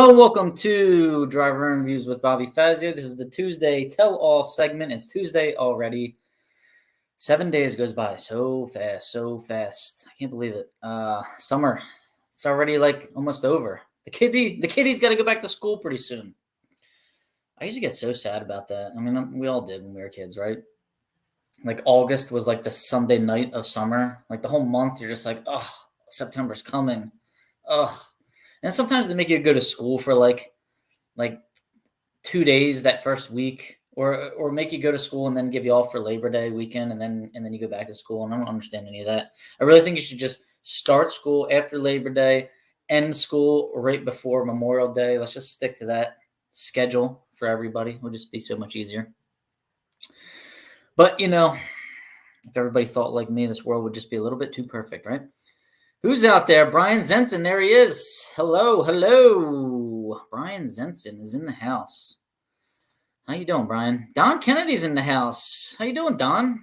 Hello, welcome to Driver Interviews with Bobby Fazio. This is the Tuesday tell-all segment. It's Tuesday already. 7 days goes by so fast, so fast. I can't believe it. Summer, it's already like almost over. The kiddies got to go back to school pretty soon. I used to get so sad about that. I mean, we all did when we were kids, right? Like August was like the Sunday night of summer. Like the whole month, you're just like, oh, September's coming. Ugh. And sometimes they make you go to school for like 2 days that first week, or make you go to school and then give you off for Labor Day weekend, and then you go back to school. And I don't understand any of that. I really think you should just start school after Labor Day, end school right before Memorial Day. Let's just stick to that schedule for everybody. It would just be so much easier. But if everybody thought like me, this world would just be a little bit too perfect, right? Who's out there? Brian Zenson. There he is. Hello. Brian Zenson is in the house. How you doing, Brian? Don Kennedy's in the house. How you doing, Don?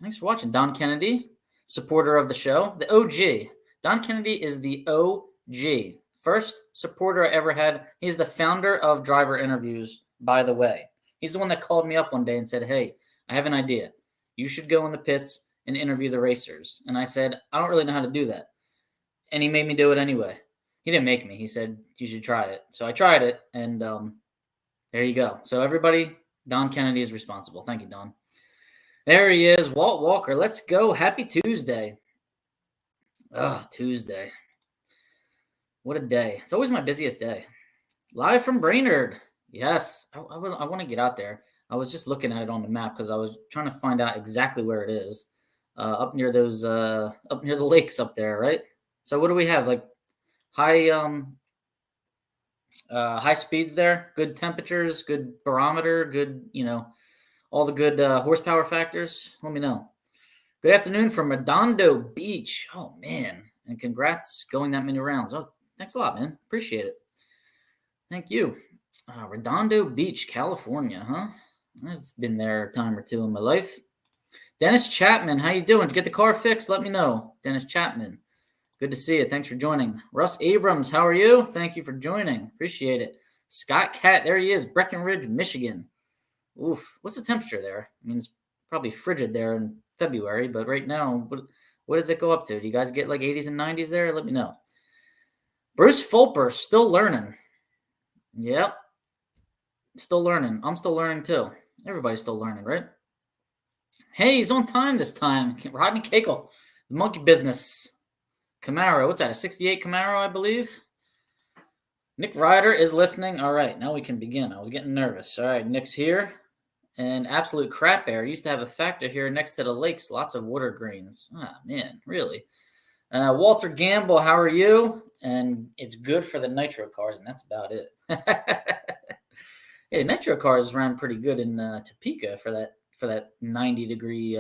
Thanks for watching. Don Kennedy, supporter of the show. The OG. Don Kennedy is the OG. First supporter I ever had. He's the founder of Driver Interviews, by the way. He's the one that called me up one day and said, hey, I have an idea. You should go in the pits and interview the racers. And I said, I don't really know how to do that. And he made me do it anyway. He didn't make me. He said, you should try it. So I tried it, and there you go. So everybody, Don Kennedy is responsible. Thank you, Don. There he is, Walt Walker. Let's go. Happy Tuesday. Tuesday. What a day. It's always my busiest day. Live from Brainerd. Yes, I want to get out there. I was just looking at it on the map because I was trying to find out exactly where it is. Up near the lakes up there, right? So what do we have? Like high speeds there, good temperatures, good barometer, good, all the good horsepower factors. Let me know. Good afternoon from Redondo Beach. Oh, man. And congrats going that many rounds. Oh, thanks a lot, man. Appreciate it. Thank you. Redondo Beach, California, huh? I've been there a time or two in my life. Dennis Chapman, how you doing? Did you get the car fixed? Let me know. Dennis Chapman. Good to see you. Thanks for joining. Russ Abrams, how are you? Thank you for joining. Appreciate it. Scott Catt, there he is, Breckenridge, Michigan. Oof. What's the temperature there? I mean, it's probably frigid there in February, but right now, what does it go up to? Do you guys get like 80s and 90s there? Let me know. Bruce Fulper, still learning. Yep. Still learning. I'm still learning too. Everybody's still learning, right? Hey, he's on time this time. Rodney Cagle, the monkey business. Camaro, what's that? A 68 Camaro, I believe. Nick Ryder is listening. All right, now we can begin. I was getting nervous. All right, Nick's here. And absolute crap air. Used to have a factor here next to the lakes. Lots of water greens. Ah, man, really. Walter Gamble, how are you? And it's good for the nitro cars, and that's about it. Yeah, nitro cars ran pretty good in Topeka for that 90-degree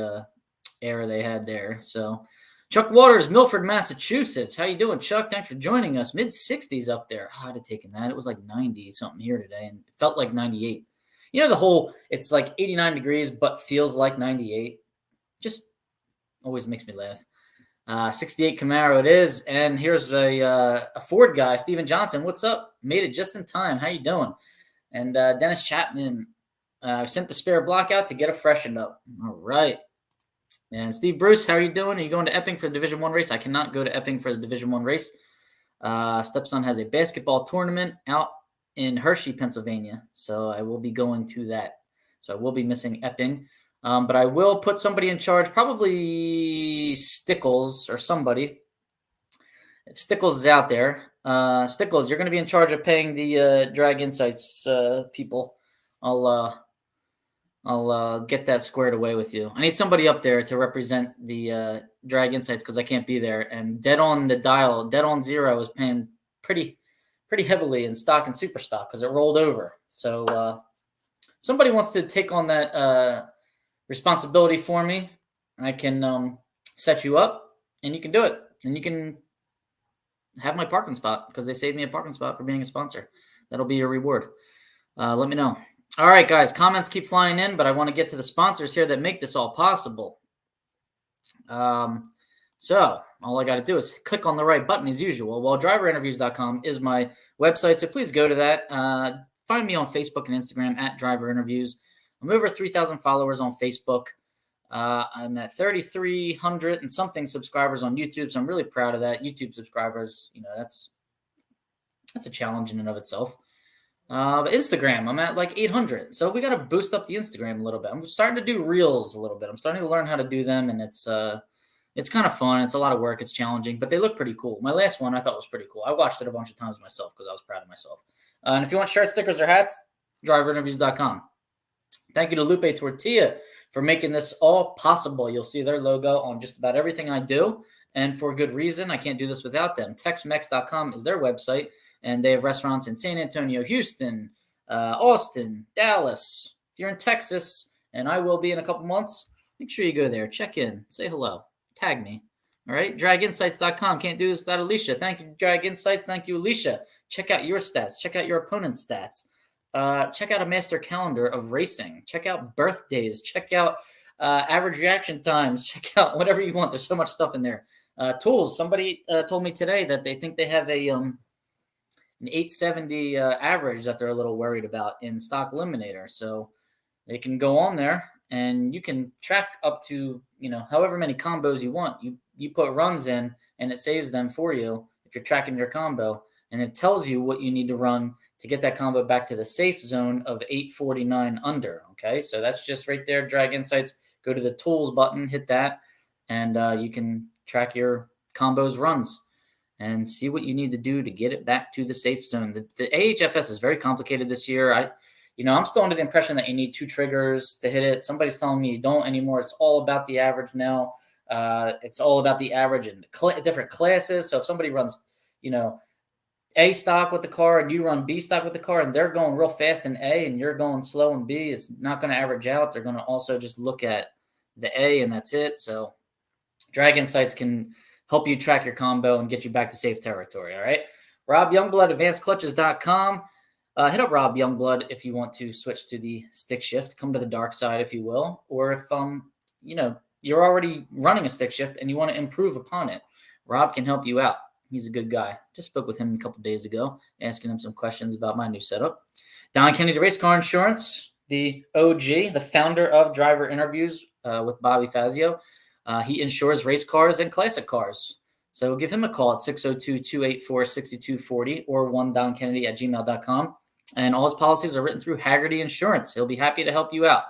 air they had there. So, Chuck Waters, Milford, Massachusetts. How you doing, Chuck? Thanks for joining us. Mid-60s up there. Oh, I'd have taken that. It was like 90-something here today, and it felt like 98. It's like 89 degrees, but feels like 98. Just always makes me laugh. 68 Camaro it is. And here's a Ford guy, Steven Johnson. What's up? Made it just in time. How you doing? And Dennis Chapman sent the spare block out to get it freshened up. All right. And Steve Bruce, how are you doing? Are you going to Epping for the Division I race? I cannot go to Epping for the Division I race. Stepson has a basketball tournament out in Hershey, Pennsylvania. So I will be going to that. So I will be missing Epping. But I will put somebody in charge, probably Stickles or somebody. If Stickles is out there, Stickles, you're going to be in charge of paying the Drag Insights people. I'll get that squared away with you. I need somebody up there to represent the Drag Insights because I can't be there. And Dead on the Dial, Dead on Zero is paying pretty heavily in stock and super stock because it rolled over. So somebody wants to take on that responsibility for me. I can set you up, and you can do it. And you can have my parking spot because they saved me a parking spot for being a sponsor. That'll be your reward. Let me know. All right, guys, comments keep flying in, but I want to get to the sponsors here that make this all possible. So all I got to do is click on the right button as usual. Well, driverinterviews.com is my website, so please go to that. Find me on Facebook and Instagram at Driver Interviews. I'm over 3,000 followers on Facebook. I'm at 3,300 and something subscribers on YouTube, so I'm really proud of that. YouTube subscribers, that's a challenge in and of itself. But Instagram, I'm at like 800. So we got to boost up the Instagram a little bit. I'm starting to do reels a little bit. I'm starting to learn how to do them, and it's kind of fun. It's a lot of work. It's challenging, but they look pretty cool. My last one I thought was pretty cool. I watched it a bunch of times myself because I was proud of myself. And if you want shirts, stickers, or hats, driverinterviews.com. Thank you to Lupe Tortilla for making this all possible. You'll see their logo on just about everything I do, and for good reason. I can't do this without them. TexMex.com is their website, and they have restaurants in San Antonio, Houston, Austin, Dallas. If you're in Texas, and I will be in a couple months, make sure you go there. Check in. Say hello. Tag me. All right. DragInsights.com. Can't do this without Alicia. Thank you, Drag Insights. Thank you, Alicia. Check out your stats. Check out your opponent's stats. Check out a master calendar of racing. Check out birthdays. Check out average reaction times. Check out whatever you want. There's so much stuff in there. Tools. Somebody told me today that they think they have an 870 average that they're a little worried about in Stock Eliminator. So they can go on there and you can track up to, however many combos you want. You put runs in and it saves them for you if you're tracking your combo. And it tells you what you need to run to get that combo back to the safe zone of 849 under. Okay, so that's just right there, Drag Insights. Go to the Tools button, hit that, and you can track your combos runs and see what you need to do to get it back to the safe zone. The AHFS is very complicated this year. I'm still under the impression that you need 2 triggers to hit it. Somebody's telling me you don't anymore. It's all about the average now. It's all about the average in the different classes. So if somebody runs, A stock with the car and you run B stock with the car and they're going real fast in A and you're going slow in B, it's not going to average out. They're going to also just look at the A and that's it. So Drag Insights can help you track your combo and get you back to safe territory. All right. Rob Youngblood, advancedclutches.com. Hit up Rob Youngblood if you want to switch to the stick shift, come to the dark side, if you will, or if, you're already running a stick shift and you want to improve upon it. Rob can help you out. He's a good guy. Just spoke with him a couple days ago, asking him some questions about my new setup. Don Kennedy Race Car Insurance, the OG, the founder of Driver Interviews with Bobby Fazio. He insures race cars and classic cars. So give him a call at 602-284-6240 or 1DonKennedy@gmail.com. And all his policies are written through Haggerty Insurance. He'll be happy to help you out.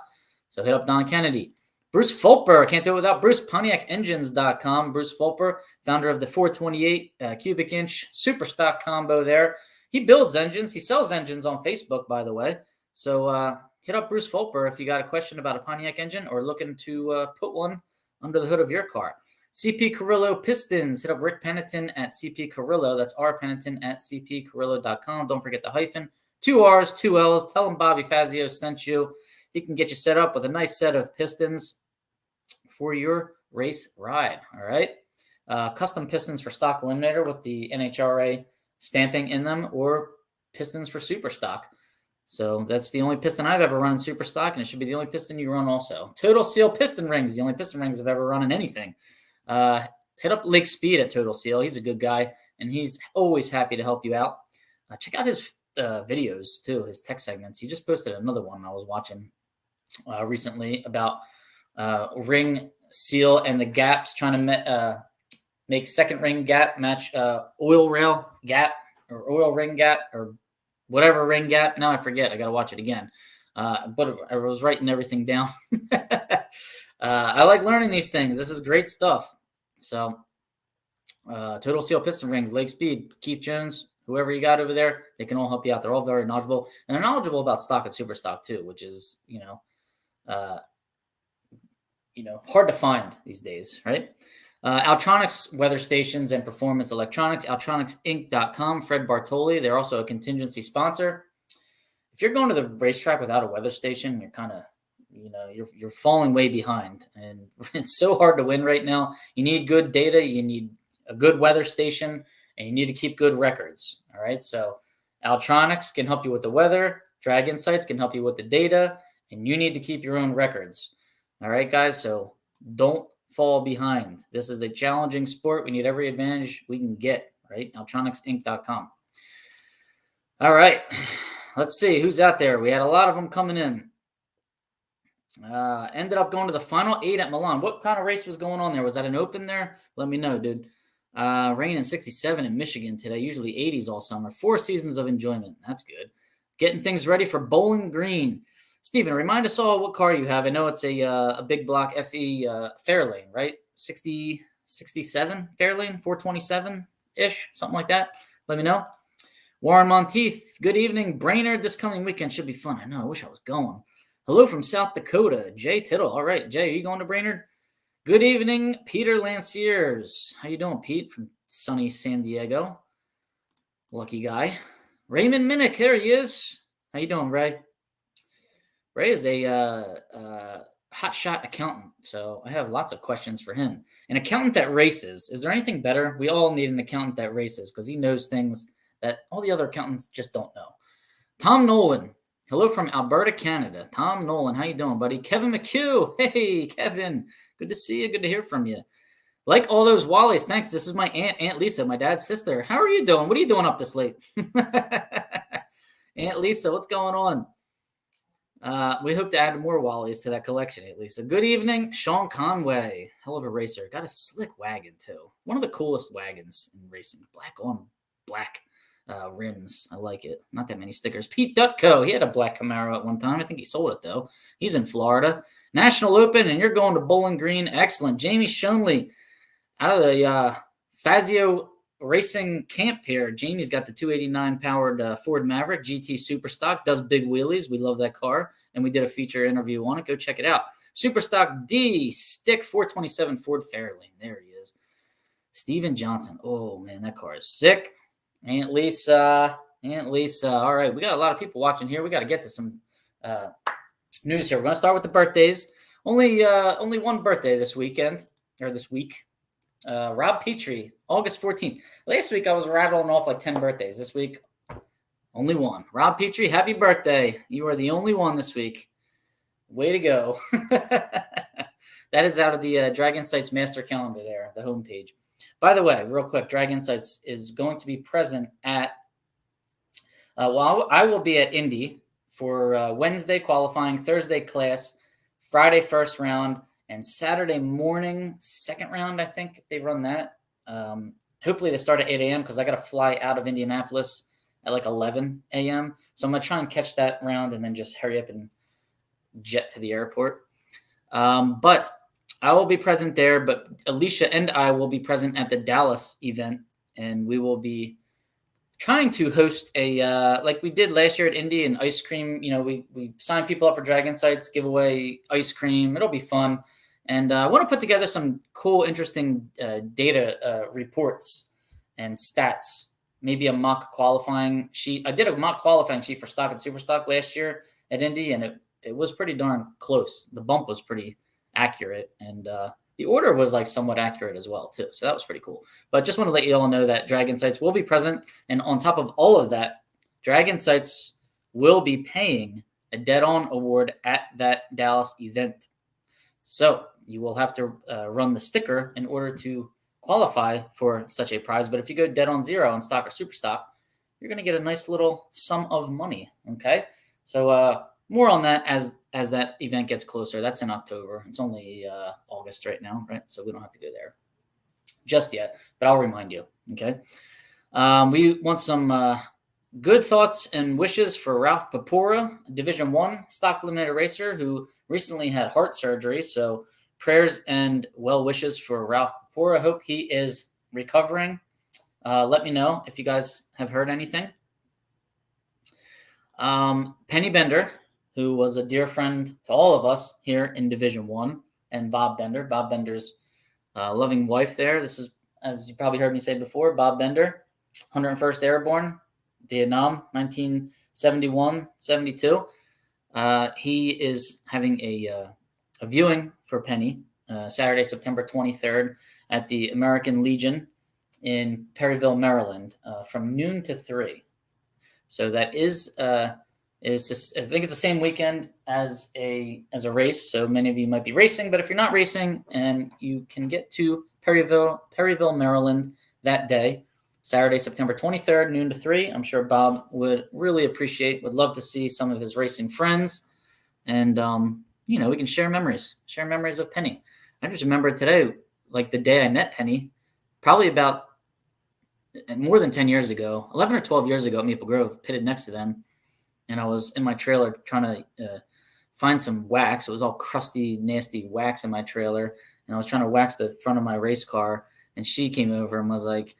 So hit up Don Kennedy. Bruce Fulper, can't do it without Bruce, PontiacEngines.com. Bruce Fulper, founder of the 428 cubic inch super stock combo there. He builds engines. He sells engines on Facebook, by the way. So hit up Bruce Fulper if you got a question about a Pontiac engine or looking to put one under the hood of your car. CP Carrillo Pistons. Hit up Rick Pennington at CP Carrillo. That's R Pennington at cpcarrillo.com. Don't forget the hyphen. 2 R's, 2 L's. Tell him Bobby Fazio sent you. He can get you set up with a nice set of pistons for your race ride. All right. Custom pistons for Stock Eliminator with the NHRA stamping in them, or pistons for Super Stock. So that's the only piston I've ever run in Super Stock, and it should be the only piston you run also. Total Seal piston rings, the only piston rings I've ever run in anything. Hit up Lake Speed at Total Seal. He's a good guy, and he's always happy to help you out. Check out his videos too, his tech segments. He just posted another one I was watching recently about ring seal and the gaps, trying to make second ring gap match oil rail gap or oil ring gap or whatever ring gap. Now I forget. I got to watch it again. But I was writing everything down. I like learning these things. This is great stuff. So Total Seal piston rings, Lake Speed, Keith Jones, whoever you got over there, they can all help you out. They're all very knowledgeable, and they're knowledgeable about stock and super stock too, which is, hard to find these days, right? Altronics weather stations and performance electronics, altronicsinc.com, Fred Bartoli. They're also a contingency sponsor. If you're going to the racetrack without a weather station, you're kind of, you're falling way behind, and it's so hard to win right now. You need good data. You need a good weather station, and you need to keep good records. All right. So Altronics can help you with the weather. Drag Insights can help you with the data, and you need to keep your own records. All right, guys. So don't fall behind. This is a challenging sport. We need every advantage we can get, right? Altronicsinc.com. All right. Let's see who's out there. We had a lot of them coming in. Ended up going to the final 8 at Milan. What kind of race was going on there? Was that an open there? Let me know, dude. Rain in 67 in Michigan today. Usually 80s all summer. 4 seasons of enjoyment. That's good. Getting things ready for Bowling Green. Steven, remind us all what car you have. I know it's a big block FE Fairlane, right? 67 Fairlane, 427-ish, something like that. Let me know. Warren Monteith, good evening. Brainerd this coming weekend should be fun. I know. I wish I was going. Hello from South Dakota. Jay Tittle. All right, Jay, are you going to Brainerd? Good evening, Peter Lanciers. How you doing, Pete, from sunny San Diego? Lucky guy. Raymond Minnick, there he is. How you doing, Ray? Ray is a hotshot accountant, so I have lots of questions for him. An accountant that races. Is there anything better? We all need an accountant that races because he knows things that all the other accountants just don't know. Tom Nolan. Hello from Alberta, Canada. Tom Nolan, how you doing, buddy? Kevin McHugh. Hey, Kevin. Good to see you. Good to hear from you. Like all those Wallies, thanks. This is my Aunt Lisa, my dad's sister. How are you doing? What are you doing up this late? Aunt Lisa, what's going on? We hope to add more Wallies to that collection, Aunt Lisa. Good evening, Sean Conway. Hell of a racer. Got a slick wagon, too. One of the coolest wagons in racing. Black on black. Rims. I like it. Not that many stickers. Pete Dutko. He had a black Camaro at one time. I think he sold it, though. He's in Florida. National Open, and you're going to Bowling Green. Excellent. Jamie Shonley out of the Fazio Racing camp here. Jamie's got the 289 powered Ford Maverick GT Superstock. Does big wheelies. We love that car, and we did a feature interview on it. Go check it out. Superstock D Stick 427 Ford Fairlane. There he is. Steven Johnson. Oh, man, that car is sick. Aunt Lisa. All right, we got a lot of people watching here. We got to get to some news here. We're going to start with the birthdays. Only one birthday this weekend, or this week. Rob Petrie, August 14th. Last week, I was rattling off like 10 birthdays. This week, only one. Rob Petrie, happy birthday. You are the only one this week. Way to go. That is out of the Drag Insights master calendar there, the homepage. By the way, real quick, Drag Insights is going to be present at, I will be at Indy for Wednesday qualifying, Thursday class, Friday first round, and Saturday morning second round, I think, if they run that. Hopefully they start at 8 a.m. because I got to fly out of Indianapolis at like 11 a.m. So I'm going to try and catch that round and then just hurry up and jet to the airport. But I will be present there, but Alicia and I will be present at the Dallas event, and we will be trying to host a like we did last year at Indy, an ice cream. You know, we sign people up for Drag Insights, give away ice cream. It'll be fun, and I want to put together some cool, interesting data reports and stats. Maybe a mock qualifying sheet. I did a mock qualifying sheet for stock and super stock last year at Indy, and it was pretty darn close. The bump was pretty accurate, and the order was like somewhat accurate as well too, so that was pretty cool. But just want to let you all know that Drag Insights will be present, and on top of all of that, Drag Insights will be paying a Dead On award at that Dallas event. So you will have to run the sticker in order to qualify for such a prize. But if you go Dead On Zero on stock or super stock, you're going to get a nice little sum of money. Okay, so more on that as that event gets closer. That's in October. It's only August right now, right? So we don't have to go there just yet, but I'll remind you, okay? We want some good thoughts and wishes for Ralph Papora, Division I stock eliminator racer who recently had heart surgery. So prayers and well wishes for Ralph Papora. Hope he is recovering. Let me know if you guys have heard anything. Penny Bender, who was a dear friend to all of us here in Division I, and Bob Bender. Bob Bender's loving wife there. This is, as you probably heard me say before, Bob Bender, 101st Airborne, Vietnam, 1971, 72. He is having a viewing for Penny Saturday, September 23rd at the American Legion in Perryville, Maryland, from noon to 3. So that is is just, I think it's the same weekend as a race. So many of you might be racing, but if you're not racing and you can get to Perryville, Maryland that day, Saturday, September 23rd, noon to 3, I'm sure Bob would really would love to see some of his racing friends. And, we can share memories of Penny. I just remember today, like the day I met Penny, probably about more than 10 years ago, 11 or 12 years ago at Maple Grove, pitted next to them. And I was in my trailer trying to find some wax. It was all crusty, nasty wax in my trailer. And I was trying to wax the front of my race car. And she came over and was like,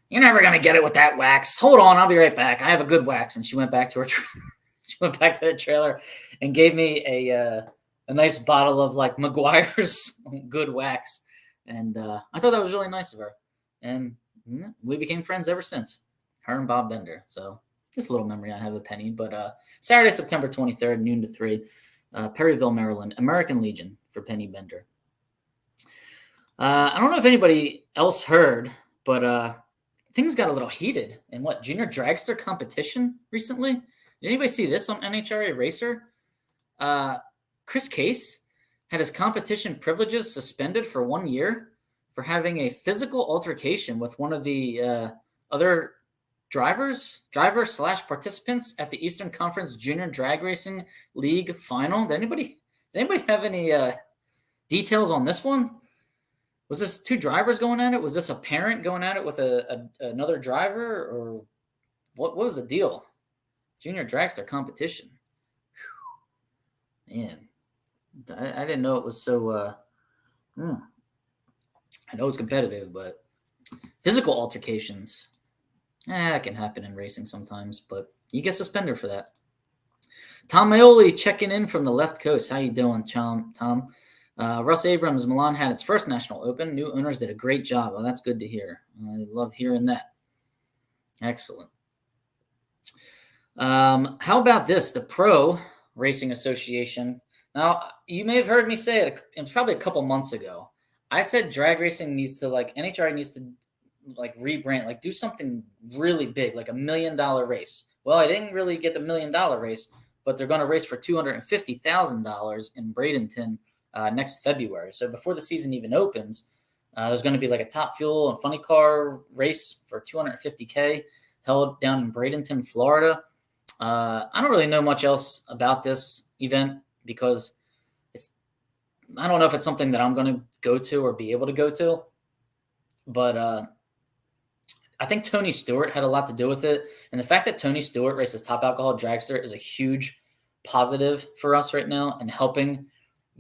"You're never going to get it with that wax. Hold on, I'll be right back. I have a good wax." And she went back to her she went back to the trailer and gave me a nice bottle of like McGuire's good wax. And I thought that was really nice of her. And we became friends ever since, her and Bob Bender. So just a little memory I have of Penny. But Saturday, September 23rd, noon to 3, Perryville, Maryland, American Legion for Penny Bender. I don't know if anybody else heard, but things got a little heated in junior dragster competition recently. Did anybody see this on NHRA Racer? Chris Case had his competition privileges suspended for 1 year for having a physical altercation with one of the other driver/participants at the Eastern Conference Junior Drag Racing League final. Did anybody have any details on this one? Was this two drivers going at it? Was this a parent going at it with another driver, or what was the deal? Junior dragster competition. Whew. Man, I didn't know it was so. I know it's competitive, but physical altercations, that can happen in racing sometimes. But you get suspended for that. Tom Maioli checking in from the left coast. How you doing, Tom? Russ Abrams, Milan had its first national open. New owners did a great job. Well, that's good to hear. I love hearing that. Excellent. How about this? The Pro Racing Association. Now, you may have heard me say it probably a couple months ago. I said drag racing needs to, NHRA needs to, rebrand, do something really big, like $1 million race. Well, I didn't really get the $1 million race, but they're going to race for $250,000 in Bradenton next February. So before the season even opens, there's going to be a top fuel and funny car race for $250K held down in Bradenton, Florida. I don't really know much else about this event because I don't know if it's something that I'm going to go to or be able to go to, but I think Tony Stewart had a lot to do with it. And the fact that Tony Stewart races Top Alcohol Dragster is a huge positive for us right now and helping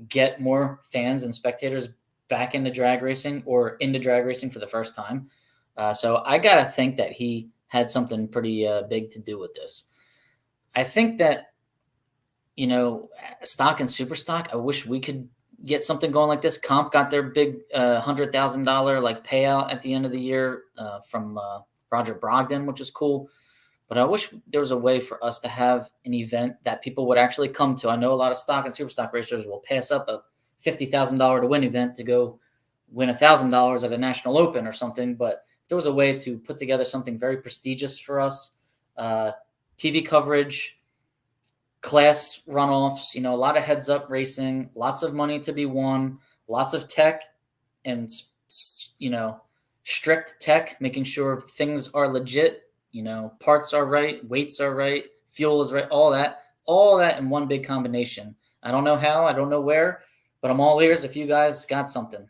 get more fans and spectators back into drag racing or into drag racing for the first time. So I got to think that he had something pretty big to do with this. I think that, stock and super stock, I wish we could get something going like this. Comp got their big $100,000 payout at the end of the year from Roger Brogdon, which is cool. But I wish there was a way for us to have an event that people would actually come to. I know a lot of stock and super stock racers will pass up a $50,000 to win event to go win $1,000 at a national open or something. But if there was a way to put together something very prestigious for us, TV coverage, class runoffs, a lot of heads up racing, lots of money to be won, lots of tech and, strict tech, making sure things are legit, parts are right, weights are right, fuel is right, all that in one big combination. I don't know how, I don't know where, but I'm all ears if you guys got something.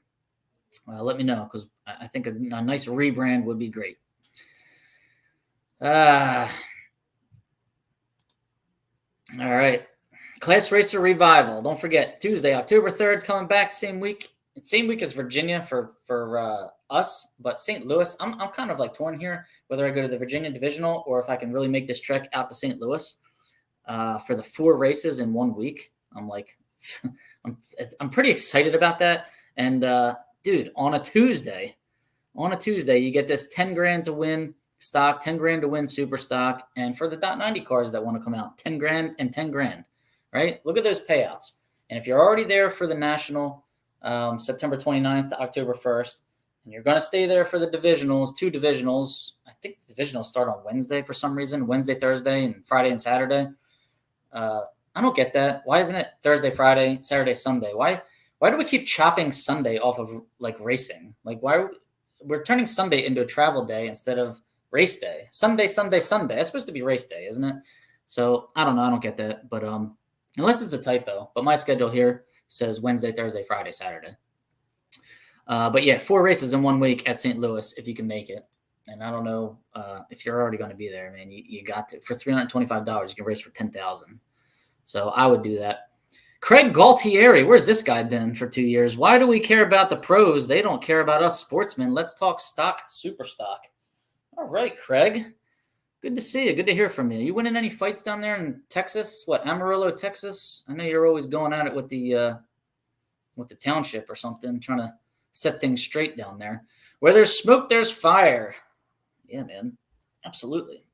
Let me know, because I think a nice rebrand would be great. All right. Class Racer Revival. Don't forget, Tuesday, October 3rd is coming back. Same week as Virginia for us, but St. Louis. I'm kind of torn here whether I go to the Virginia Divisional or if I can really make this trek out to St. Louis for the 4 races in 1 week. I'm pretty excited about that. And dude, on a Tuesday, you get this $10,000 to win stock, $10,000 to win super stock, and for the .90 cars that want to come out, $10,000 and $10,000, right? Look at those payouts. And if you're already there for the national, September 29th to October 1st, and you're going to stay there for the divisionals, 2 divisionals. I think the divisionals start on Wednesday for some reason, Wednesday, Thursday, and Friday and Saturday. I don't get that. Why isn't it Thursday, Friday, Saturday, Sunday? Why do we keep chopping Sunday off of like racing? Like we're turning Sunday into a travel day instead of race day. Sunday, Sunday, Sunday. That's supposed to be race day, isn't it? So I don't know. I don't get that. But unless it's a typo. But my schedule here says Wednesday, Thursday, Friday, Saturday. But yeah, 4 races in 1 week at St. Louis if you can make it. And I don't know if you're already going to be there, man. You got to. For $325, you can race for $10,000. So I would do that. Craig Galtieri, where's this guy been for 2 years? Why do we care about the pros? They don't care about us sportsmen. Let's talk stock, super stock. All right, Craig. Good to see you. Good to hear from you. You winning any fights down there in Texas? What, Amarillo, Texas? I know you're always going at it with the township or something, trying to set things straight down there. Where there's smoke, there's fire. Yeah, man. Absolutely.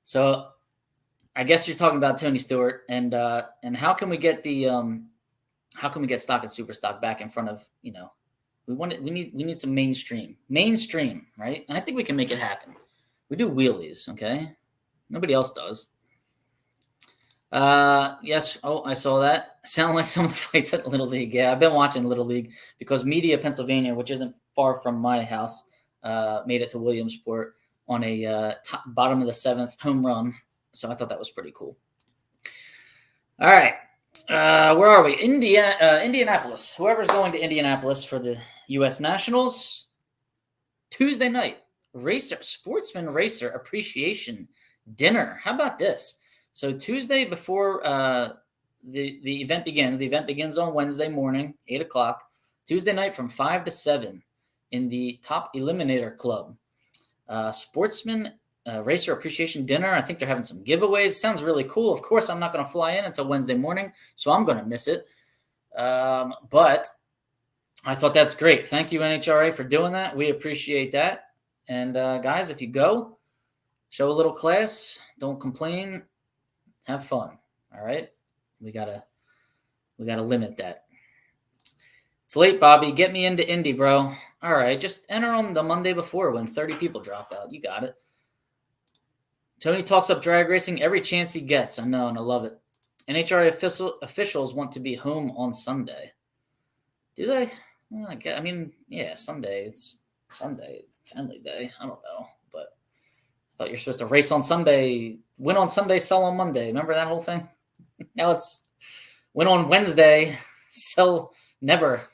So I guess you're talking about Tony Stewart and how can we get stock and super stock back in front of, we need some mainstream, right? And I think we can make it happen. We do wheelies, okay? Nobody else does. Yes. Oh, I saw that. Sound like some of the fights at Little League. Yeah, I've been watching Little League because Media, Pennsylvania, which isn't far from my house, made it to Williamsport on a bottom of the 7th home run. So I thought that was pretty cool. All right. Where are we? Indianapolis. Whoever's going to Indianapolis for the U.S. Nationals, Tuesday night, Sportsman Racer Appreciation Dinner. How about this? So Tuesday before the event begins. The event begins on Wednesday morning, 8 o'clock. Tuesday night from 5 to 7 in the Top Eliminator Club. Sportsman Racer Appreciation Dinner. I think they're having some giveaways. Sounds really cool. Of course, I'm not going to fly in until Wednesday morning, so I'm going to miss it. But I thought that's great. Thank you, NHRA, for doing that. We appreciate that. And guys, if you go, show a little class. Don't complain. Have fun. All right. We gotta limit that. It's late, Bobby. Get me into Indy, bro. All right. Just enter on the Monday before when 30 people drop out. You got it. Tony talks up drag racing every chance he gets. I know, and I love it. NHRA officials want to be home on Sunday. Do they? I mean, yeah, Sunday. It's Sunday, family day. I don't know, but I thought you're supposed to race on Sunday, win on Sunday, sell on Monday. Remember that whole thing? Now it's win on Wednesday, sell never.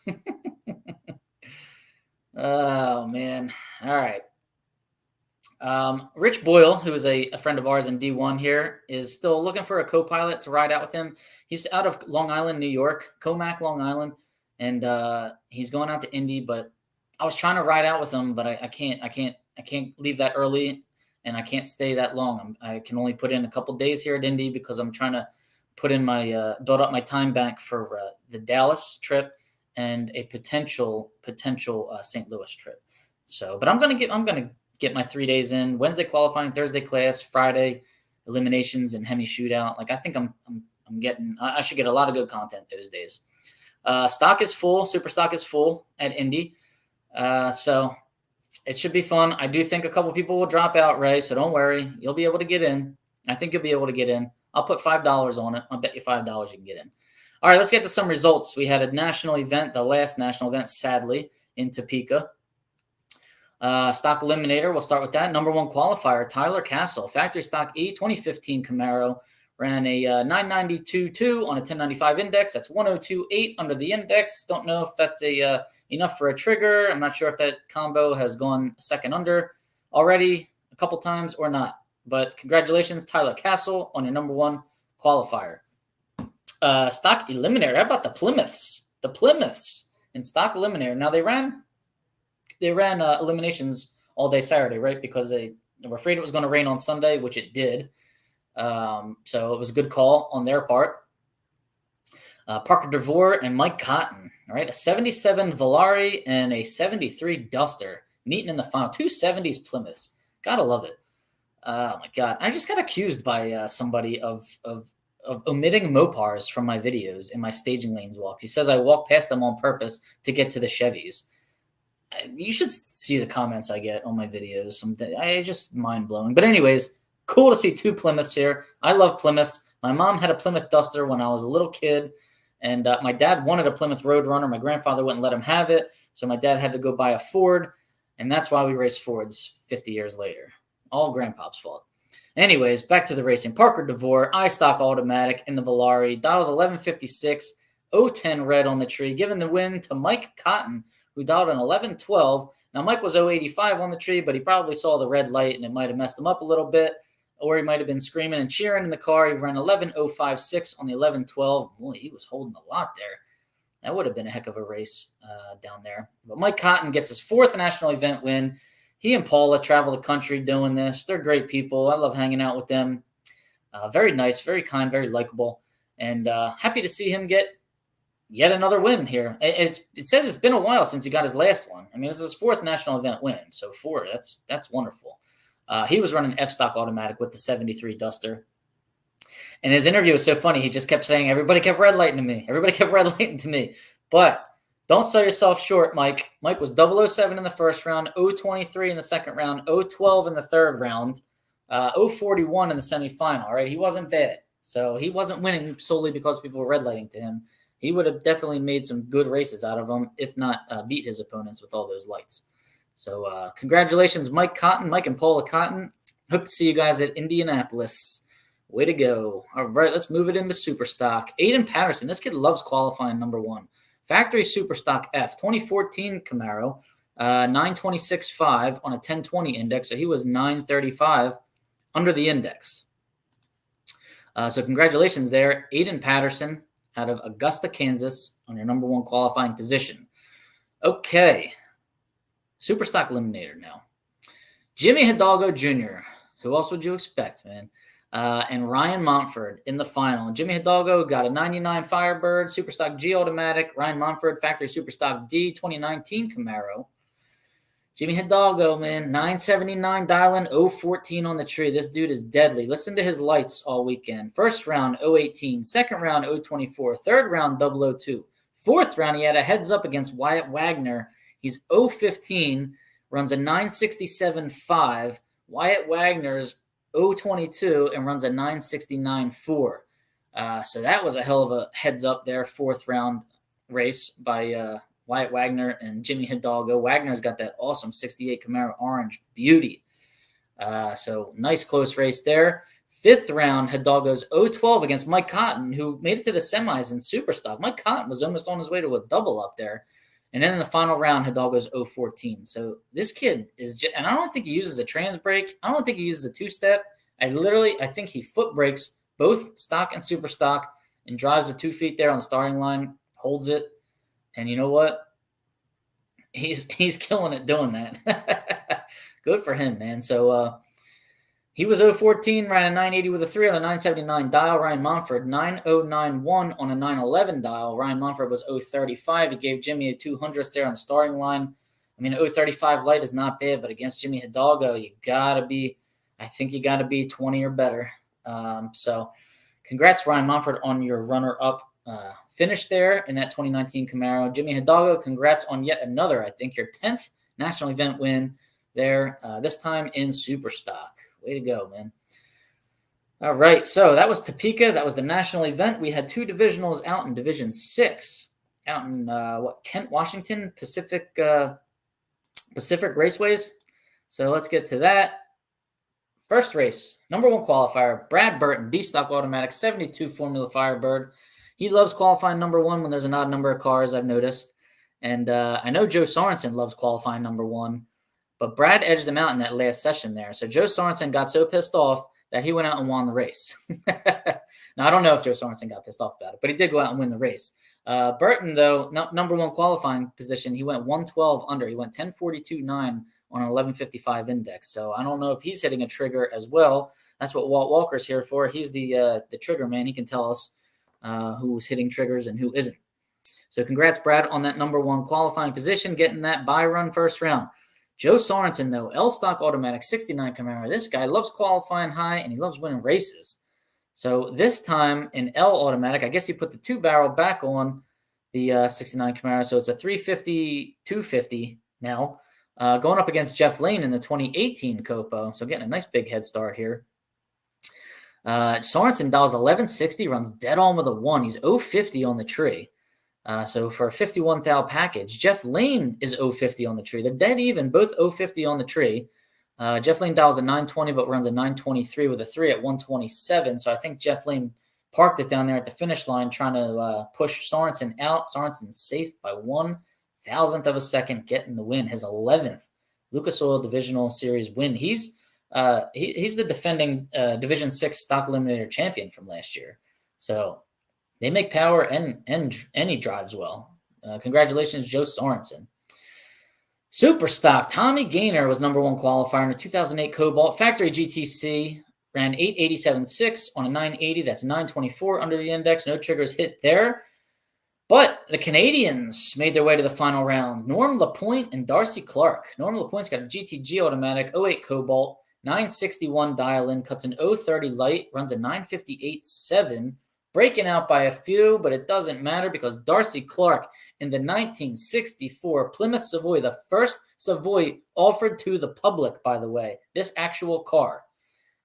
Oh, man. All right. Rich Boyle, who is a friend of ours in D1 here, is still looking for a co-pilot to ride out with him. He's out of Long Island, New York, Comac, Long Island, and he's going out to Indy. But I was trying to ride out with him, but I can't leave that early, and I can't stay that long. I can only put in a couple days here at Indy because I'm trying to put in my build up my time back for the Dallas trip and a potential St. Louis trip. So, but I'm gonna get my 3 days in: Wednesday qualifying, Thursday class, Friday eliminations, and Hemi shootout. Like I think I should get a lot of good content those days. Stock is full, super stock is full at Indy, so it should be fun. I do think a couple people will drop out, Ray, so don't worry. You'll be able to get in. I think you'll be able to get in. I'll put $5 on it. I'll bet you $5 you can get in. All right, let's get to some results. We had a national event, the last national event, sadly, in Topeka. Stock eliminator, we'll start with that. Number 1 qualifier, Tyler Castle, factory stock E 2015 Camaro, ran a 992.2 on a 1095 index. That's 102.8 under the index. Don't know if that's enough for a trigger. I'm not sure if that combo has gone a second under already a couple times or not. But congratulations, Tyler Castle, on your number 1 qualifier. Stock eliminator. How about the Plymouths? The Plymouths in stock eliminator. Now they ran eliminations all day Saturday, right? Because they were afraid it was going to rain on Sunday, which it did. So it was a good call on their part. Parker DeVore and Mike Cotton, all right? A 77 Volare and a 73 Duster meeting in the final. 2 70s Plymouths. Gotta love it. Oh my God. I just got accused by somebody of omitting Mopars from my videos in my staging lanes walks. He says I walk past them on purpose to get to the Chevys. You should see the comments I get on my videos. I just mind blowing. But anyways, Cool to see 2 Plymouths here. I love Plymouths. My mom had a Plymouth Duster when I was a little kid, and my dad wanted a Plymouth Roadrunner. My grandfather wouldn't let him have it, so my dad had to go buy a Ford, and that's why we race Fords 50 years later. All Grandpop's fault. Anyways, back to the racing. Parker DeVore, iStock automatic in the Volare. Dials 1156, 010 red on the tree, giving the win to Mike Cotton, who dialed an 1112. Now, Mike was 085 on the tree, but he probably saw the red light, and it might have messed him up a little bit, or he might have been screaming and cheering in the car. He ran 11056 on the 1112. Boy, he was holding a lot there. That would have been a heck of a race down there. But Mike Cotton gets his 4th national event win. He and Paula travel the country doing this. They're great people. I love hanging out with them. Very nice, very kind, very likable. And happy to see him get yet another win here. It said it's been a while since he got his last one. I mean, this is his 4th national event win. So 4, that's wonderful. He was running F-Stock automatic with the 73 Duster. And his interview was so funny. He just kept saying, everybody kept red lighting to me. Everybody kept red lighting to me. But don't sell yourself short, Mike. Mike was 007 in the first round, 023 in the second round, 012 in the third round, 041 in the semifinal. All right, he wasn't bad. So he wasn't winning solely because people were red lighting to him. He would have definitely made some good races out of them, if not beat his opponents with all those lights. So congratulations, Mike Cotton, Mike and Paula Cotton. Hope to see you guys at Indianapolis. Way to go. All right, let's move it into Superstock. Aiden Patterson, this kid loves qualifying number 1. Factory Superstock F, 2014 Camaro, 926.5 on a 1020 index. So he was 935 under the index. So congratulations there, Aiden Patterson out of Augusta, Kansas on your number 1 qualifying position. Okay. Superstock Eliminator now. Jimmy Hidalgo Jr. Who else would you expect, man? And Ryan Montford in the final. Jimmy Hidalgo got a 99 Firebird, Superstock G automatic. Ryan Montford, Factory Superstock D, 2019 Camaro. Jimmy Hidalgo, man, 979 dialing, 014 on the tree. This dude is deadly. Listen to his lights all weekend. First round, 018. Second round, 024. Third round, 002. Fourth round, he had a heads up against Wyatt Wagner. He's 015, runs a 967.5. Wyatt Wagner's 022 and runs a 969.4. So that was a hell of a heads up there. 4th round race by Wyatt Wagner and Jimmy Hidalgo. Wagner's got that awesome 68 Camaro Orange beauty. So nice close race there. 5th round, Hidalgo's 012 against Mike Cotton, who made it to the semis in Superstock. Mike Cotton was almost on his way to a double up there. And then in the final round, Hidalgo's 014. So this kid is just, and I don't think he uses a trans brake. I don't think he uses a 2-step. I think he foot brakes both stock and super stock and drives with 2 feet there on the starting line, holds it. And you know what? He's killing it doing that. Good for him, man. So he was 014, ran a 980 with a 3 on a 979 dial. Ryan Montford, 9091 on a 911 dial. Ryan Montford was 035. He gave Jimmy a 200th there on the starting line. I mean, 035 light is not bad, but against Jimmy Hidalgo, you got to be 20 or better. So congrats, Ryan Montford, on your runner-up finish there in that 2019 Camaro. Jimmy Hidalgo, congrats on yet another, I think, your 10th national event win there, this time in Superstock. Way to go, man. All right, so that was Topeka. That was the national event. We had 2 divisionals out in Division 6, out in, Kent, Washington, Pacific Raceways. So let's get to that. First race, number 1 qualifier, Brad Burton, D-Stock Automatic, 72 Formula Firebird. He loves qualifying number 1 when there's an odd number of cars, I've noticed. And I know Joe Sorensen loves qualifying number 1. But Brad edged him out in that last session there. So Joe Sorensen got so pissed off that he went out and won the race. Now, I don't know if Joe Sorensen got pissed off about it, but he did go out and win the race. Burton, though, number 1 qualifying position, he went 112 under. He went 1042.9 on an 1155 index. So I don't know if he's hitting a trigger as well. That's what Walt Walker's here for. He's the trigger man. He can tell us who's hitting triggers and who isn't. So congrats, Brad, on that number 1 qualifying position, getting that bye run first round. Joe Sorensen, though, L-Stock Automatic, 69 Camaro. This guy loves qualifying high, and he loves winning races. So this time in L Automatic, I guess he put the 2-barrel back on the 69 Camaro. So it's a 350, 250 now, going up against Jeff Lane in the 2018 Copo. So getting a nice big head start here. Sorensen dials 1160, runs dead on with a 1. He's 050 on the tree. So for a 51 thou package, Jeff Lane is 050 on the tree. They're dead even, both 050 on the tree. Jeff Lane dials a 920, but runs a 923 with a 3 at 127. So I think Jeff Lane parked it down there at the finish line, trying to push Sorensen out. Sorensen's safe by 1,000th of a second, getting the win, his 11th Lucas Oil Divisional Series win. He's the defending Division 6 Stock Eliminator champion from last year. So they make power and he drives well. Congratulations, Joe Sorensen. Super Stock, Tommy Gaynor was number 1 qualifier in the 2008 Cobalt Factory GTC. Ran 887.6 on a 980. That's 924 under the index. No triggers hit there. But the Canadians made their way to the final round. Norm LaPointe and Darcy Clark. Norm LaPointe's got a GTG automatic, 08 Cobalt, 961 dial-in, cuts an 030 light, runs a 958.7. Breaking out by a few, but it doesn't matter because Darcy Clark in the 1964 Plymouth Savoy, the first Savoy offered to the public, by the way, this actual car.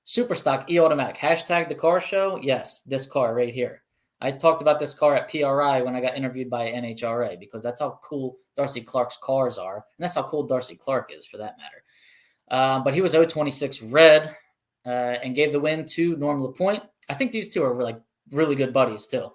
Superstock E-Automatic. Hashtag the car show. Yes, this car right here. I talked about this car at PRI when I got interviewed by NHRA because that's how cool Darcy Clark's cars are. And that's how cool Darcy Clark is for that matter. But he was 026 red and gave the win to Norm LaPointe. I think these two are really good buddies too.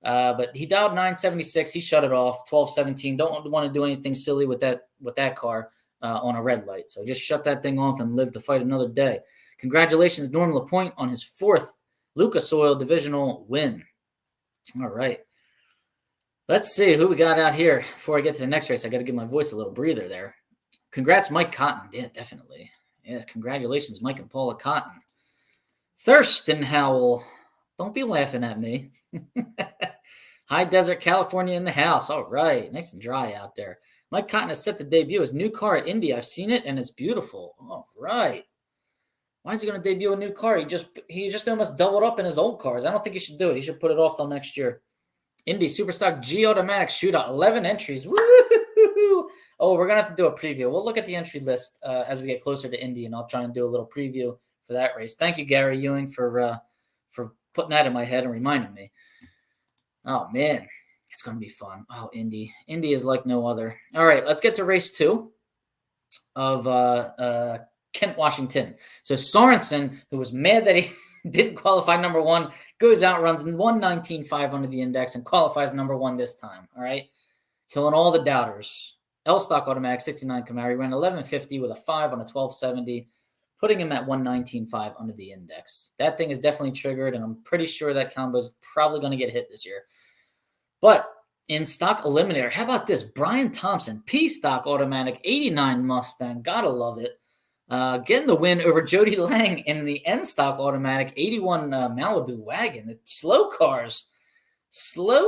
But he dialed 976. He shut it off. 1217. Don't want to do anything silly with that car on a red light. So just shut that thing off and live to fight another day. Congratulations, Norm LaPointe, on his 4th Lucas Oil Divisional win. All right. Let's see who we got out here. Before I get to the next race, I got to give my voice a little breather there. Congrats, Mike Cotton. Yeah, definitely. Yeah, congratulations, Mike and Paula Cotton. Thurston Howell. Don't be laughing at me. High Desert, California in the house. All right. Nice and dry out there. Mike Cotton is set to debut his new car at Indy. I've seen it, and it's beautiful. All right. Why is he going to debut a new car? He just almost doubled up in his old cars. I don't think he should do it. He should put it off till next year. Indy Superstock G Automatic Shootout. 11 entries. Woo-hoo-hoo-hoo. Oh, we're going to have to do a preview. We'll look at the entry list as we get closer to Indy, and I'll try and do a little preview for that race. Thank you, Gary Ewing, for putting that in my head and reminding me. Oh, man. It's going to be fun. Oh, Indy. Indy is like no other. All right, let's get to race 2 of Kent, Washington. So Sorensen, who was mad that he didn't qualify number 1, goes out, runs 119.5 under the index, and qualifies number 1 this time. All right, killing all the doubters. L Stock Automatic 69 Camaro ran 1150 with a 5 on a 1270, putting him at 119.5 under the index. That thing is definitely triggered, and I'm pretty sure that combo is probably going to get hit this year. But in Stock Eliminator, how about this? Brian Thompson, P Stock Automatic 89 Mustang. Gotta love it. Getting the win over Jody Lang in the N Stock Automatic 81 Malibu wagon. The slow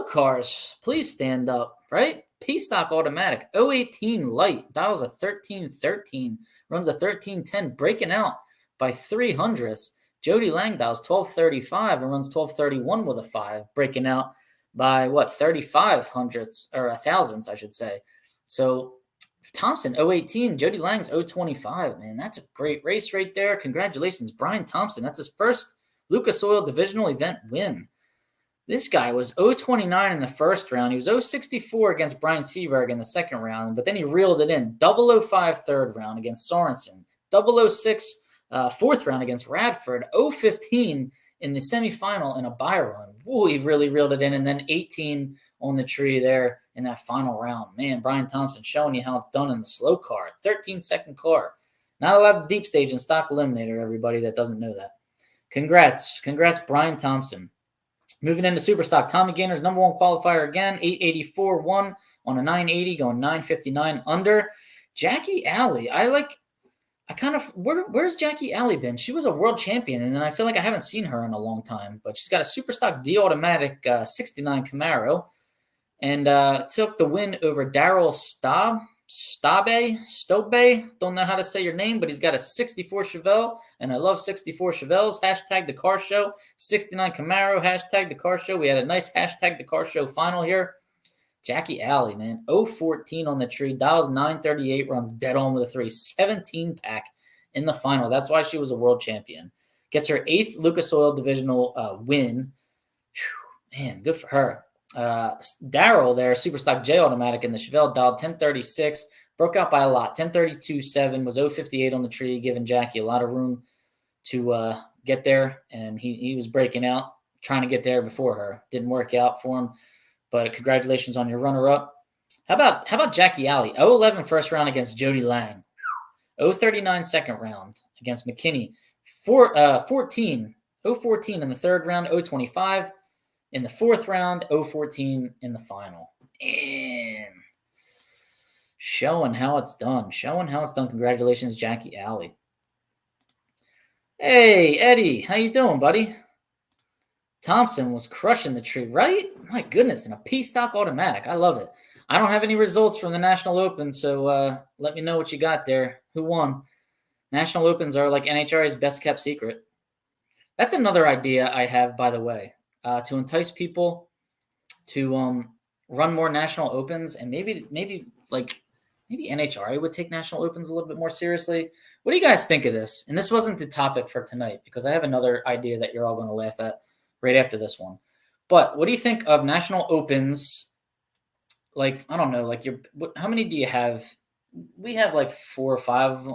cars, please stand up, right? P Stock Automatic 018 light, dials a 1313, runs a 1310, breaking out by 300ths. Jody Lang dials 1235 and runs 1231 with a 5, breaking out by 35 hundredths or thousandths, I should say. So Thompson 018, Jody Lang's 025. Man, that's a great race right there. Congratulations, Brian Thompson. That's his first Lucas Oil Divisional event win. This guy was 029 in the first round. He was 064 against Brian Seberg in the second round, but then he reeled it in. 005 third round against Sorensen. 006 fourth round against Radford. 015 in the semifinal in a bye run. Ooh, he really reeled it in. And then 18 on the tree there in that final round. Man, Brian Thompson showing you how it's done in the slow car. 13-second car. Not allowed to deep stage in Stock Eliminator, everybody that doesn't know that. Congrats, Brian Thompson. Moving into Superstock, Tommy Gaynor's number 1 qualifier again, 884-1 on a 980, going 959 under. Jackie Alley, where's Jackie Alley been? She was a world champion, and then I feel like I haven't seen her in a long time, but she's got a Superstock D Automatic 69 Camaro, and took the win over Daryl Stobe. Don't know how to say your name, but he's got a 64 Chevelle, and I love 64 Chevelles. Hashtag the car show. 69 Camaro. Hashtag the car show. We had a nice hashtag the car show final here. Jackie Alley, man, 014 on the tree, dials 938, runs dead on with a 3, 17 pack in the final. That's why she was a world champion. Gets her 8th Lucas Oil Divisional win. Whew, man, good for her. Daryl there, Superstock J Automatic in the Chevelle, dialed 1036, broke out by a lot. 1032.7 was 058 on the tree, giving Jackie a lot of room to get there, and he was breaking out, trying to get there before her. Didn't work out for him, but congratulations on your runner-up. How about Jackie Alley? 011 first round against Jody Lang. 039 second round against McKinney. 014 in the third round. 025 in the fourth round. 014 in the final. And showing how it's done. Congratulations, Jackie Alley. Hey, Eddie. How you doing, buddy? Thompson was crushing the tree, right? My goodness, in a P-Stock Automatic. I love it. I don't have any results from the National Open, so let me know what you got there. Who won? National Opens are like NHRA's best-kept secret. That's another idea I have, by the way, to entice people to run more National Opens, and maybe NHRA would take National Opens a little bit more seriously. What do you guys think of this? And this wasn't the topic for tonight because I have another idea that you're all going to laugh at right after this one. But what do you think of National Opens? Like, I don't know, how many do you have? We have like 4 or 5.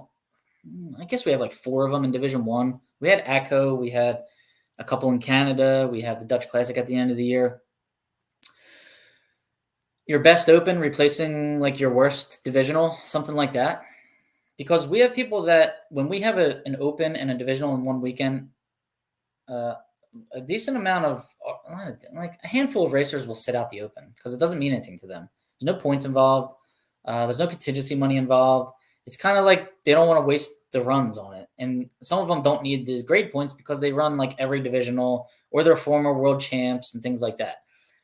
I guess we have like 4 of them in Division 1. We had ACO. We had a couple in Canada. We have the Dutch Classic at the end of the year. Your best open replacing like your worst divisional, something like that. Because we have people that when we have an open and a divisional in one weekend, a decent amount of, like a handful of racers will sit out the open because it doesn't mean anything to them. There's no points involved. There's no contingency money involved. It's kind of like they don't want to waste the runs on it. And some of them don't need the grade points because they run like every divisional or they're former world champs and things like that.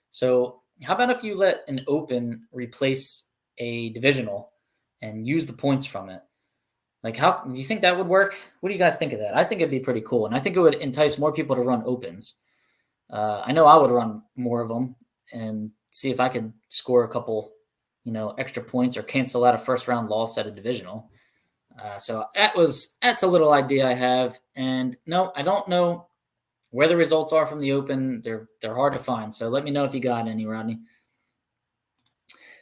So how about if you let an open replace a divisional and use the points from it? Like, how do you think that would work? What do you guys think of that? I think it'd be pretty cool. And I think it would entice more people to run opens. I know I would run more of them and see if I could score a couple, extra points or cancel out a first round loss at a divisional. So that's a little idea I have. And no, I don't know where the results are from the open. They're hard to find. So let me know if you got any, Rodney.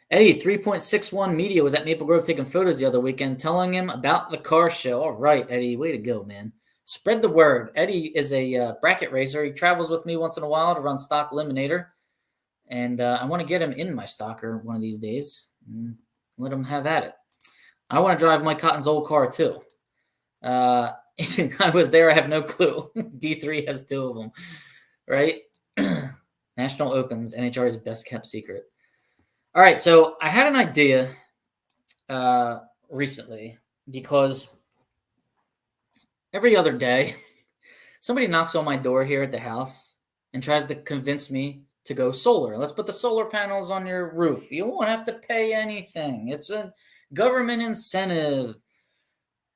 Eddie, 3.61 Media was at Maple Grove taking photos the other weekend, telling him about the car show. All right, Eddie, way to go, man. Spread the word. Eddie is a bracket racer. He travels with me once in a while to run Stock Eliminator. And I want to get him in my Stalker one of these days and let him have at it. I want to drive Mike Cotton's old car, too. I was there. I have no clue. D3 has 2 of them, right? National Opens, NHRA's best-kept secret. All right, so I had an idea recently because every other day somebody knocks on my door here at the house and tries to convince me to go solar. Let's put the solar panels on your roof. You won't have to pay anything. It's a government incentive.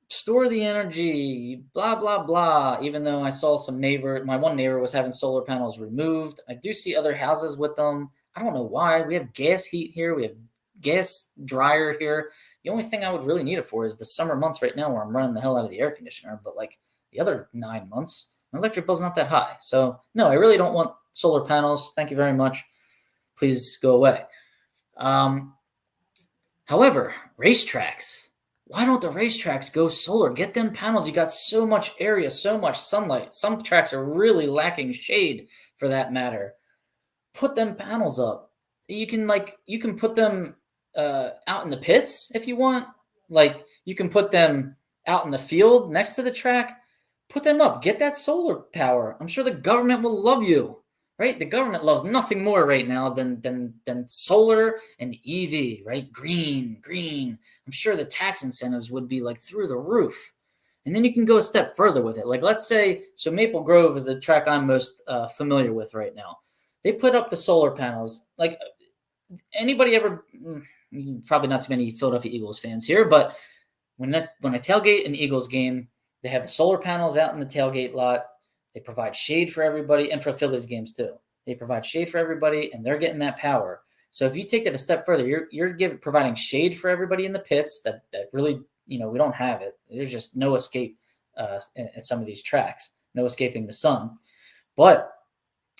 Store the energy, blah, blah, blah. Even though I saw my one neighbor was having solar panels removed. I do see other houses with them. I don't know why. We have gas heat here. We have gas dryer here. The only thing I would really need it for is the summer months right now where I'm running the hell out of the air conditioner. But like the other 9 months, my electric bill's not that high. So no, I really don't want solar panels. Thank you very much. Please go away. However, racetracks. Why don't the racetracks go solar? Get them panels. You got so much area, so much sunlight. Some tracks are really lacking shade for that matter. Put them panels up. You can put them out in the pits if you want. Like you can put them out in the field next to the track. Put them up. Get that solar power. I'm sure the government will love you, right? The government loves nothing more right now than solar and EV, right? Green. I'm sure the tax incentives would be like through the roof. And then you can go a step further with it. Like let's say, so Maple Grove is the track I'm most familiar with right now. They put up the solar panels. Like anybody ever, probably not too many Philadelphia Eagles fans here, but when I tailgate an Eagles game, they have the solar panels out in the tailgate lot. They provide shade for everybody and for Phillies games too. They provide shade for everybody and they're getting that power. So if you take that a step further, you're providing shade for everybody in the pits that really, we don't have it. There's just no escape at some of these tracks. no escaping the sun. But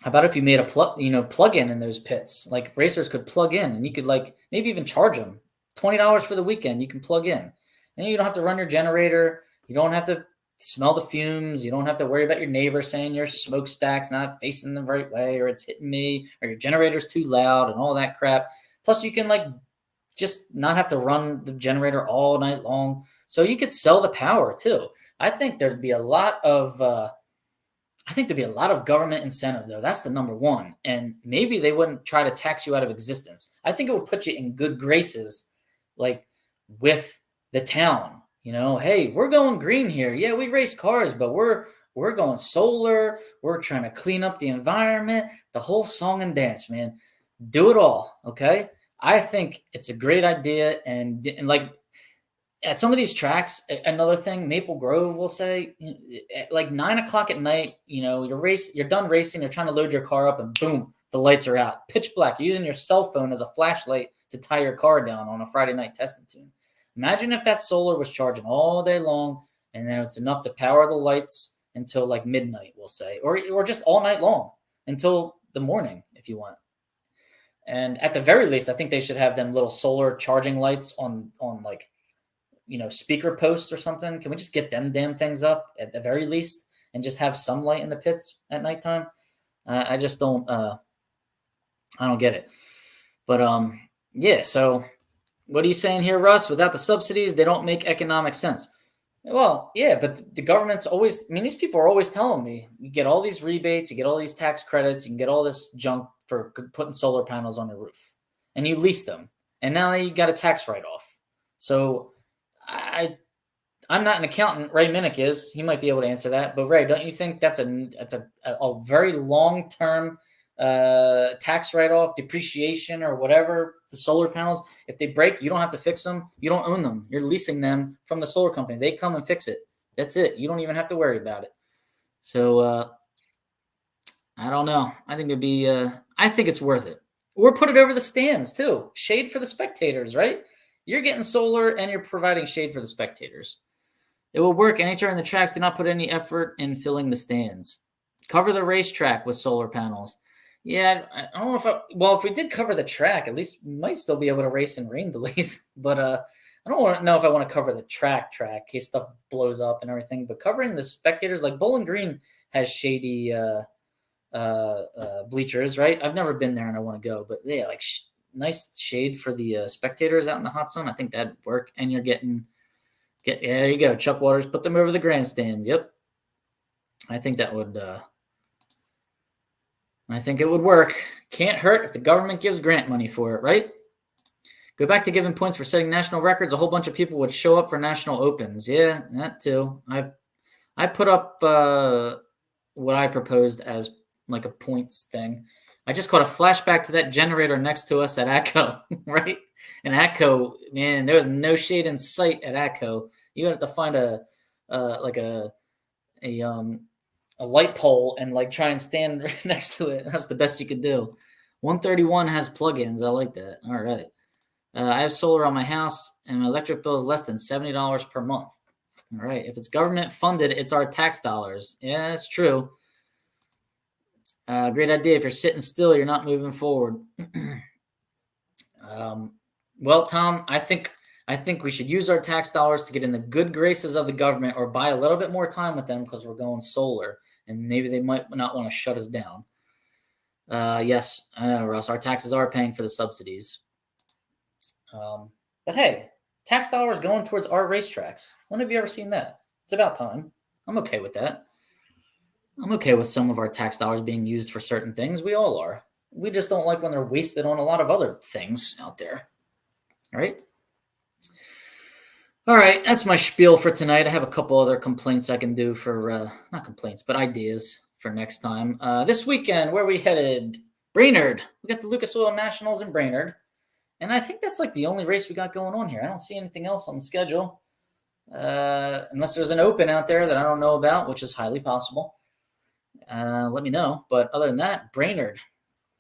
how about if you made a plug-in in those pits? Like racers could plug in, and you could like maybe even charge them $20 for the weekend. You can plug in, and you don't have to run your generator. You don't have to smell the fumes. You don't have to worry about your neighbor saying your smokestack's not facing the right way, or it's hitting me, or your generator's too loud, and all that crap. Plus, you can like just not have to run the generator all night long. So you could sell the power too. I think there'd be a lot of government incentive, though. That's the number one. And maybe they wouldn't try to tax you out of existence. I think it would put you in good graces, like with the town. Hey, we're going green here. Yeah, we race cars, but we're going solar. We're trying to clean up the environment. The whole song and dance, man. Do it all, okay? I think it's a great idea. And like at some of these tracks, another thing, Maple Grove will say, at like 9 o'clock at night, you're done racing, you're trying to load your car up, and boom, the lights are out. Pitch black. You're using your cell phone as a flashlight to tie your car down on a Friday night testing tune. Imagine if that solar was charging all day long, and then it's enough to power the lights until like midnight, we'll say, or just all night long until the morning if you want. And at the very least, I think they should have them little solar charging lights on like, speaker posts or something. Can we just get them damn things up at the very least and just have some light in the pits at nighttime? I just don't, I don't get it. But, yeah, so what are you saying here, Russ? Without the subsidies, they don't make economic sense. Well, yeah, but the government's always, these people are always telling me, you get all these rebates, you get all these tax credits, you can get all this junk for putting solar panels on your roof, and you lease them. And now you got a tax write-off. So I'm not an accountant. Ray Minnick is. He might be able to answer that. But Ray, don't you think that's a very long-term tax write-off, depreciation, or whatever, the solar panels? If they break, you don't have to fix them. You don't own them. You're leasing them from the solar company. They come and fix it. That's it. You don't even have to worry about it. So I don't know. I think I think it's worth it. Or put it over the stands too. Shade for the spectators, right? You're getting solar and you're providing shade for the spectators. It will work. NHRA and the tracks do not put any effort in filling the stands. Cover the racetrack with solar panels. Yeah, I don't know if we did cover the track, at least we might still be able to race in rain delays. But I don't know if I want to cover the track in case stuff blows up and everything. But covering the spectators, like Bowling Green has shady bleachers, right? I've never been there and I want to go, but yeah, like nice shade for the spectators out in the hot sun. I think that'd work. And you're there you go. Chuck Waters, put them over the grandstand. Yep. I think that would, I think it would work. Can't hurt if the government gives grant money for it, right? Go back to giving points for setting national records. A whole bunch of people would show up for national opens. Yeah, that too. I put up what I proposed as like a points thing. I just caught a flashback to that generator next to us at ATCO, right? And ATCO, man, there was no shade in sight at ATCO. You had to find a light pole and like try and stand right next to it. That was the best you could do. 131 has plugins. I like that. All right. I have solar on my house and my electric bill is less than $70 per month. All right. If it's government funded, it's our tax dollars. Yeah, that's true. Great idea. If you're sitting still, you're not moving forward. Well, Tom, I think we should use our tax dollars to get in the good graces of the government or buy a little bit more time with them because we're going solar and maybe they might not want to shut us down. Yes, I know, Russ. Our taxes are paying for the subsidies. But hey, tax dollars going towards our racetracks. When have you ever seen that? It's about time. I'm okay with that. I'm okay with some of our tax dollars being used for certain things. We all are. We just don't like when they're wasted on a lot of other things out there. All right. All right. That's my spiel for tonight. I have a couple other complaints I can do for, not complaints, but ideas for next time. This weekend, where are we headed? Brainerd. We got the Lucas Oil Nationals in Brainerd. And I think that's like the only race we got going on here. I don't see anything else on the schedule. Unless there's an open out there that I don't know about, which is highly possible. Let me know. But other than that, Brainerd.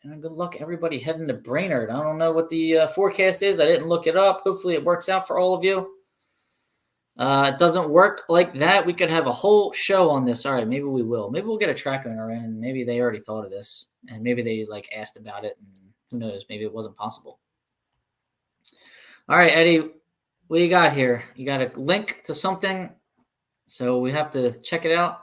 And good luck, everybody heading to Brainerd. I don't know what the forecast is. I didn't look it up. Hopefully it works out for all of you. It doesn't work like that. We could have a whole show on this. All right, maybe we will. Maybe we'll get a track owner in, and maybe they already thought of this, and maybe they like asked about it, and who knows? Maybe it wasn't possible. All right, Eddie, what do you got here? You got a link to something, so we have to check it out.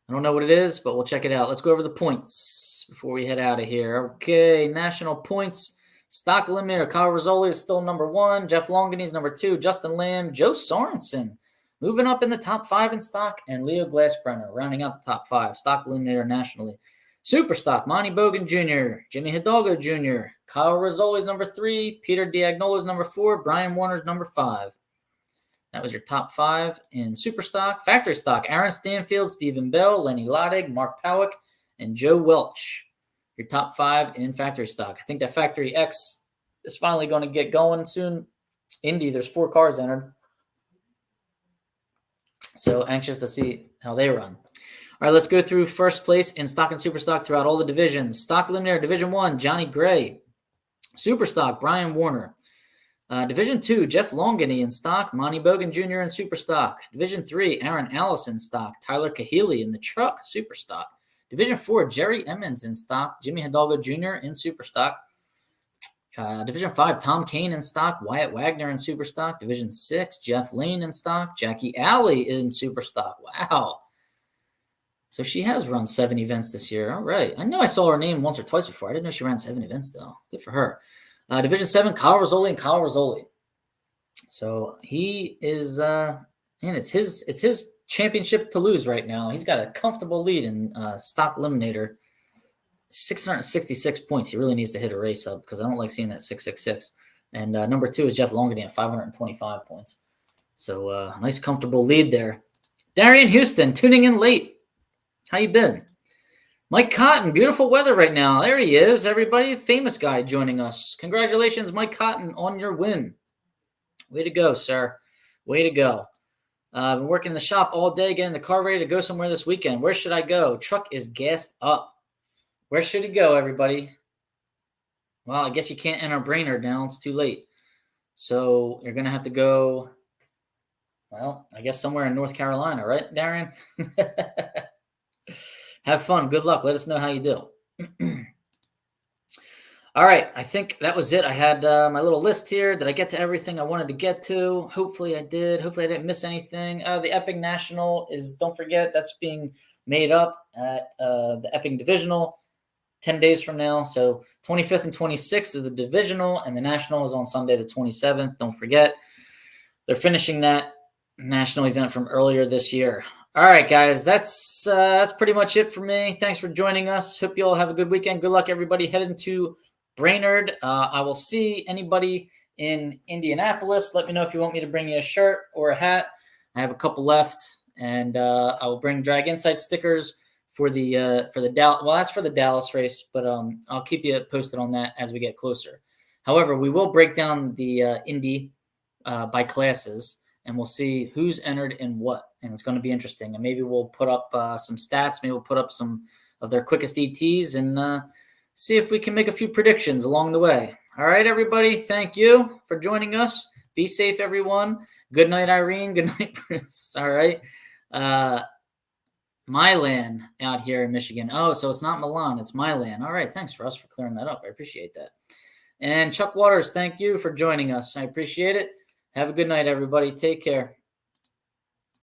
I don't know what it is, but we'll check it out. Let's go over the points before we head out of here. Okay, national points. Stock eliminator, Kyle Rizzoli is still number 1. Jeff Longany is number 2. Justin Lamb, Joe Sorensen moving up in the top 5 in stock, and Leo Glassbrenner rounding out the top 5. Stock eliminator nationally. Super stock, Monty Bogan Jr., Jimmy Hidalgo Jr., Kyle Rizzoli is number 3. Peter Diagnola is number 4. Brian Warner's number 5. That was your top 5 in super stock. Factory stock, Aaron Stanfield, Stephen Bell, Lenny Lodig, Mark Powick, and Joe Welch. Your top 5 in factory stock. I think that Factory X is finally going to get going soon. Indy, there's 4 cars entered. So anxious to see how they run. All right, let's go through first place in stock and super stock throughout all the divisions. Stock eliminator, Division 1, Johnny Gray. Super stock, Brian Warner. Division 2, Jeff Longany in stock, Monty Bogan Jr. in super stock. Division 3, Aaron Allison stock, Tyler Kahili in the truck, super stock. Division 4, Jerry Emmons in stock, Jimmy Hidalgo Jr. in super stock. Division 5, Tom Kane in stock, Wyatt Wagner in super stock. Division 6, Jeff Lane in stock, Jackie Alley in super stock. Wow. So she has run 7 events this year. All right. I know I saw her name once or twice before. I didn't know she ran 7 events, though. Good for her. Division 7, Kyle Rizzoli and Kyle Rizzoli. So he is, man, it's his championship to lose right now. He's got a comfortable lead in stock eliminator, 666 points. He really needs to hit a race up because I don't like seeing that 666. And number 2 is Jeff Longany at 525 points. So nice comfortable lead there. Darian Houston tuning in late. How you been? Mike Cotton, beautiful weather right now. There he is, everybody. Famous guy joining us. Congratulations, Mike Cotton, on your win. Way to go, sir. Way to go. I've been working in the shop all day, getting the car ready to go somewhere this weekend. Where should I go? Truck is gassed up. Where should he go, everybody? Well, I guess you can't enter Brainerd now. It's too late. So you're going to have to go, well, I guess somewhere in North Carolina, right, Darren? Have fun. Good luck. Let us know how you do. All right. I think that was it. I had my little list here. Did I get to everything I wanted to get to? Hopefully I did. Hopefully I didn't miss anything. The Epping National is, don't forget, that's being made up at the Epping Divisional 10 days from now. So 25th and 26th is the Divisional, and the National is on Sunday the 27th. Don't forget. They're finishing that national event from earlier this year. All right, guys, that's pretty much it for me. Thanks for joining us. Hope you all have a good weekend. Good luck, everybody, heading to Brainerd. I will see anybody in Indianapolis. Let me know if you want me to bring you a shirt or a hat. I have a couple left, and I will bring Drag Insight stickers for the Dallas. Well, that's for the Dallas race, but I'll keep you posted on that as we get closer. However, we will break down the Indy by classes, and we'll see who's entered in what. And it's going to be interesting. And maybe we'll put up some stats. Maybe we'll put up some of their quickest ETs and see if we can make a few predictions along the way. All right, everybody. Thank you for joining us. Be safe, everyone. Good night, Irene. Good night, Bruce. All right. Milan out here in Michigan. Oh, so it's not Milan. It's Milan. All right. Thanks, Russ, for clearing that up. I appreciate that. And Chuck Waters, thank you for joining us. I appreciate it. Have a good night, everybody. Take care.